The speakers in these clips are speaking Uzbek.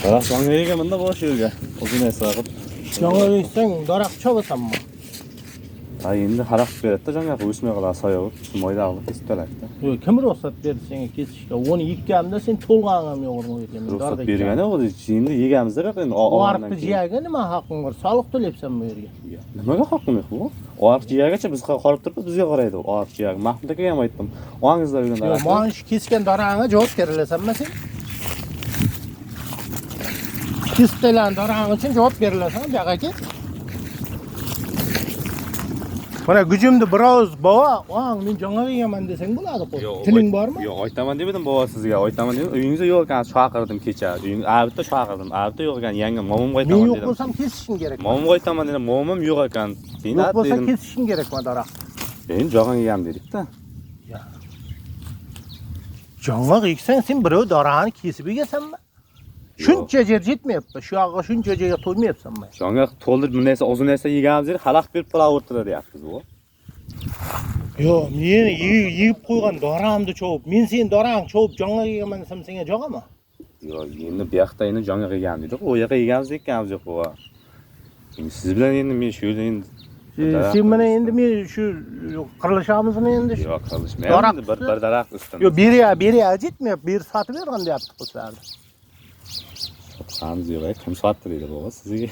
Darak жаңа егемін да boş yerге. Uzun esraqib. Жаңа ексең, дарақ чабасам ма? Endi xalaqit beradi da жаңа o'smay qoladi soyog'i. Moydag'ini kesib beradi. Kim ruxsat berdi senga kesishga? Onu yekkamda sen to'lg'anam yo'g'irma ekan. Ruxsat bergani o'zi endi yegamizda endi Orqi jiyaga nima haqqing bor? Soliq to'layapsan bu yerga. Nimaga haqqim yo'q bu? Orq jiyagacha biz qarab turib bizga qaraydi. Orq jiyag. Mahmud akaga ham aytdim. O'ngizlar bilan Yo'q, mana shu kesgan darag'ingga javob berilasanmi sen? Kesdilar darag'ing uchun javob berilasan, bu yoqqa ket. Mana gücümde biroz baba, "Oğang men жаңа yegaman" desang bo'ladi qo'y. Tiling bormi? Yo'q, aytaman dedim baba sizga, aytaman dedim. Uyingizda yo'q ekan, chaqirdim kecha. Uying avtda chaqirdim. Avtda yo'q ekan, yangam momamga aytaman Men dedim. yo'q bo'lsam kesishing kerak. Momamga aytaman dedim, momam yo'q ekan. Sen Yo'q bo'lsa dedim. kesishing kerak ma daraq. Endi jog'an yegam dedik-da. Жаңа eksang sen birov darag'ini kesib egasanmi? Shuncha yer yetmayapti. Shu yoqqa shuncha yerga to'ymayapsanmi? Jonga to'ldirib bu narsa, o'zi narsa yegamiz deb xalaq berib qo'lavertiradi deyapsiz bu. Yo'q, men yeyib qo'ygan darag'imni chopib, men sen darag'ing chopib жаңа yegaman desam senga jo'g'ami? Yo'q, endi bu yoqda endi jonga yegan dedik. U yoqqa yegamiz ekanmiz yo'q bu. Endi siz bilan endi men shu yerda endi Sen mana endi men shu qirilishamizmi endi? Yo'q, qilishmayapti. Bir daraxt ustidan. Yo'q, beriya yetmayapti. Bir sotib bergan deyapti qizlarni. Sotamiz yo'q, kim sotdi deydi baba sizga.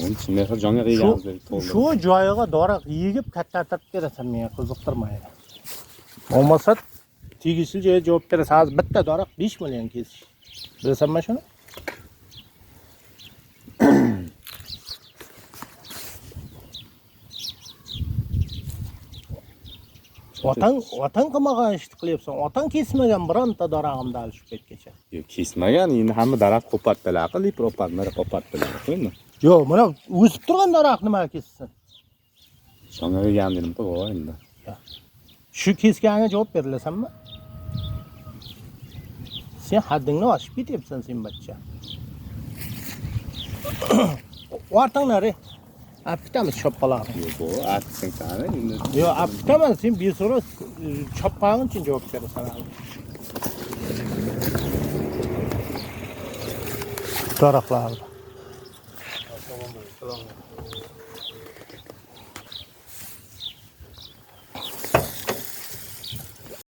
Onun için ne kadar jonga yeganmiz deb to'ldi. Shu joyiga daraq yegib kattartirib berasan menga qiziqtirmaydi. Bo'lmasa tegishli joyga javob berasan. Hozir bitta daraq 5 million kesish. Bilasanmi shuni? Vatan qilmagan ishni qilyapsan. Vatan kesmagan bironta darag'imni olishib ketgacha. Yo'q, kesmagan. Endi hamma daraxt qo'partdilar, qilib qo'partdilar, qo'partdilar. Qo'yma. Yo'q, mana o'sib turgan daraxt nima kessin? Jonga yegan dedim baba endi. Shu kesganiga javob berilasanmi? Sen haddingni oshib ketyapsan sen bachcha. Ortanglar. Apitamiz chopqalarni. Yo'q, bu atsang sani endi. Yo'q, apitaman sen beso'ra chopqaning uchun javob berasan. Daraxtlar.